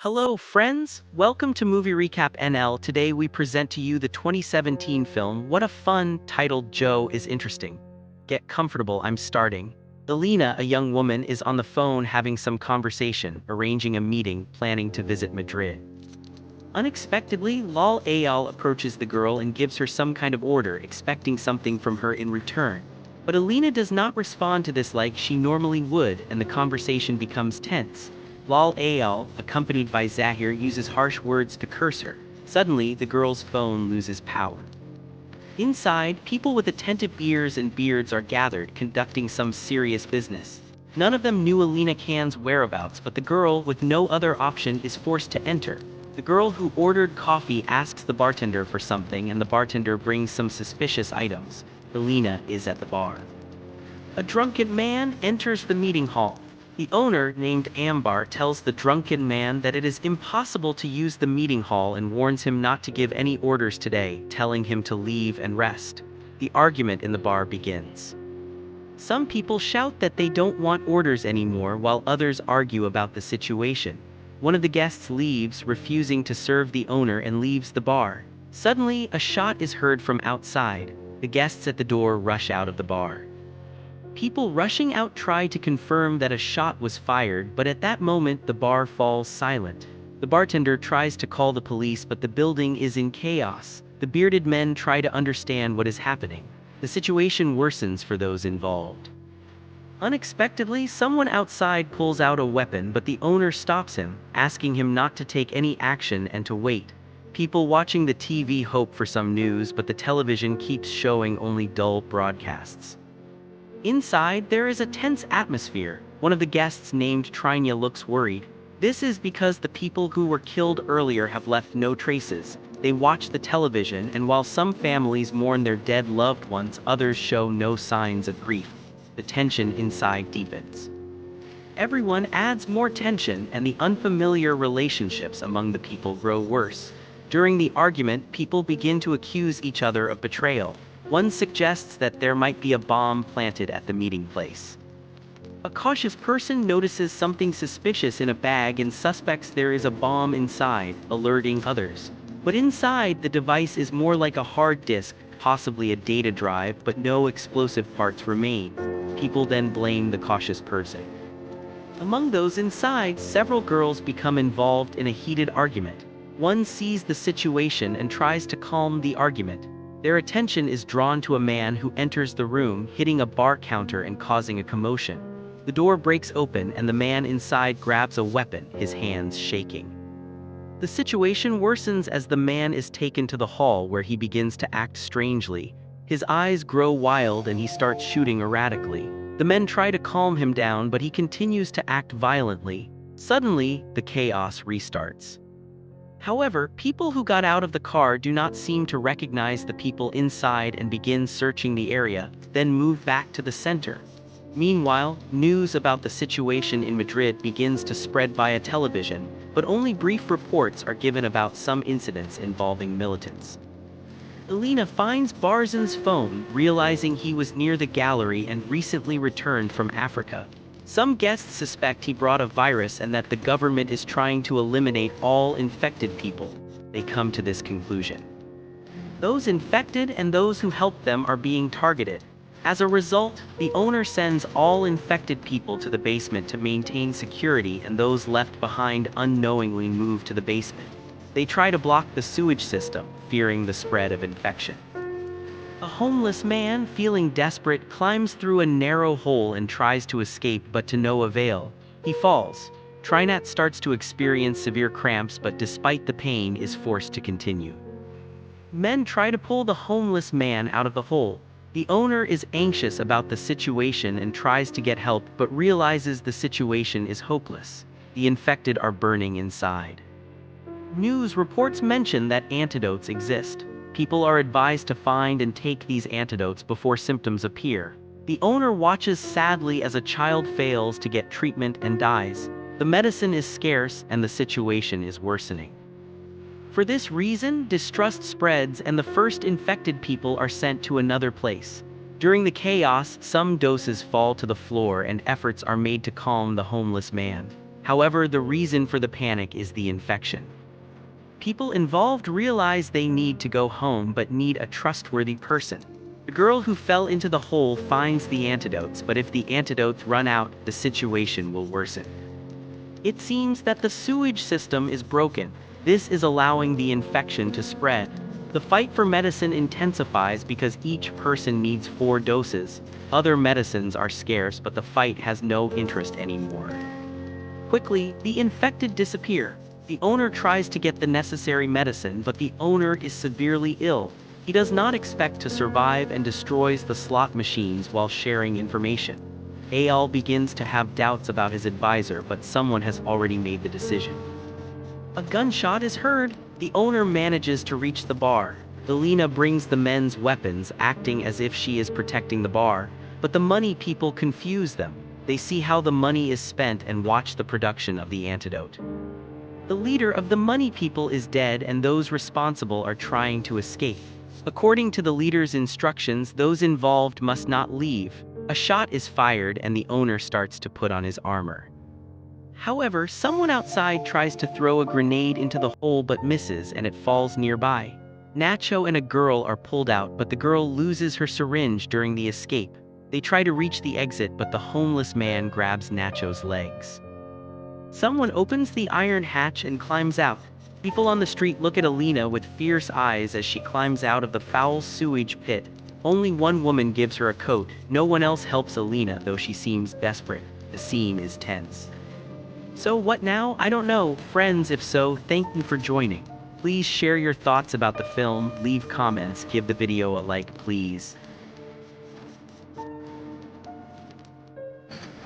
Hello, friends! Welcome to Movie Recap NL. Today we present to you the 2017 film What a Fun, titled Joe is Interesting. Get comfortable, I'm starting. Elena, a young woman, is on the phone having some conversation, arranging a meeting, planning to visit Madrid. Unexpectedly, Lal Ayal approaches the girl and gives her some kind of order, expecting something from her in return. But Elena does not respond to this like she normally would, and the conversation becomes tense. Lal Ayal, accompanied by Zahir, uses harsh words to curse her. Suddenly, the girl's phone loses power. Inside, people with attentive ears and beards are gathered, conducting some serious business. None of them knew Alina Khan's whereabouts, but the girl, with no other option, is forced to enter. The girl who ordered coffee asks the bartender for something, and the bartender brings some suspicious items. Alina is at the bar. A drunken man enters the meeting hall. The owner, named Ambar, tells the drunken man that it is impossible to use the meeting hall and warns him not to give any orders today, telling him to leave and rest. The argument in the bar begins. Some people shout that they don't want orders anymore, while others argue about the situation. One of the guests leaves, refusing to serve the owner, and leaves the bar. Suddenly, a shot is heard from outside. The guests at the door rush out of the bar. People rushing out try to confirm that a shot was fired, but at that moment the bar falls silent. The bartender tries to call the police, but the building is in chaos. The bearded men try to understand what is happening. The situation worsens for those involved. Unexpectedly, someone outside pulls out a weapon, but the owner stops him, asking him not to take any action and to wait. People watching the TV hope for some news, but the television keeps showing only dull broadcasts. Inside, there is a tense atmosphere. One of the guests, named Trinya, looks worried. This is because the people who were killed earlier have left no traces. They watch the television, and while some families mourn their dead loved ones, others show no signs of grief. The tension inside deepens. Everyone adds more tension, and the unfamiliar relationships among the people grow worse. During the argument, people begin to accuse each other of betrayal. One suggests that there might be a bomb planted at the meeting place. A cautious person notices something suspicious in a bag and suspects there is a bomb inside, alerting others. But inside, the device is more like a hard disk, possibly a data drive, but no explosive parts remain. People then blame the cautious person. Among those inside, several girls become involved in a heated argument. One sees the situation and tries to calm the argument. Their attention is drawn to a man who enters the room, hitting a bar counter and causing a commotion. The door breaks open and the man inside grabs a weapon, his hands shaking. The situation worsens as the man is taken to the hall, where he begins to act strangely. His eyes grow wild and he starts shooting erratically. The men try to calm him down, but he continues to act violently. Suddenly, the chaos restarts. However, people who got out of the car do not seem to recognize the people inside and begin searching the area, then move back to the center. Meanwhile, news about the situation in Madrid begins to spread via television, but only brief reports are given about some incidents involving militants. Elena finds Barzan's phone, realizing he was near the gallery and recently returned from Africa. Some guests suspect he brought a virus and that the government is trying to eliminate all infected people. They come to this conclusion. Those infected and those who helped them are being targeted. As a result, the owner sends all infected people to the basement to maintain security, and those left behind unknowingly move to the basement. They try to block the sewage system, fearing the spread of infection. A homeless man, feeling desperate, climbs through a narrow hole and tries to escape, but to no avail. He falls. Trinat starts to experience severe cramps, but despite the pain is forced to continue. Men try to pull the homeless man out of the hole. The owner is anxious about the situation and tries to get help, but realizes the situation is hopeless. The infected are burning inside. News reports mention that antidotes exist. People are advised to find and take these antidotes before symptoms appear. The owner watches sadly as a child fails to get treatment and dies. The medicine is scarce and the situation is worsening. For this reason, distrust spreads and the first infected people are sent to another place. During the chaos, some doses fall to the floor and efforts are made to calm the homeless man. However, the reason for the panic is the infection. People involved realize they need to go home but need a trustworthy person. The girl who fell into the hole finds the antidotes, but if the antidotes run out, the situation will worsen. It seems that the sewage system is broken. This is allowing the infection to spread. The fight for medicine intensifies because each person needs 4 doses. Other medicines are scarce, but the fight has no interest anymore. Quickly, the infected disappear. The owner tries to get the necessary medicine, but the owner is severely ill. He does not expect to survive and destroys the slot machines while sharing information. Al begins to have doubts about his advisor, but someone has already made the decision. A gunshot is heard. The owner manages to reach the bar. Elena brings the men's weapons, acting as if she is protecting the bar, but the money people confuse them. They see how the money is spent and watch the production of the antidote. The leader of the money people is dead and those responsible are trying to escape. According to the leader's instructions, those involved must not leave. A shot is fired and the owner starts to put on his armor. However, someone outside tries to throw a grenade into the hole but misses and it falls nearby. Nacho and a girl are pulled out, but the girl loses her syringe during the escape. They try to reach the exit, but the homeless man grabs Nacho's legs. Someone opens the iron hatch and climbs out. People on the street look at Alina with fierce eyes as she climbs out of the foul sewage pit. Only one woman gives her a coat. No one else helps Alina, though she seems desperate. The scene is tense. So what now? I don't know. Friends, if so, thank you for joining. Please share your thoughts about the film, leave comments, give the video a like, please.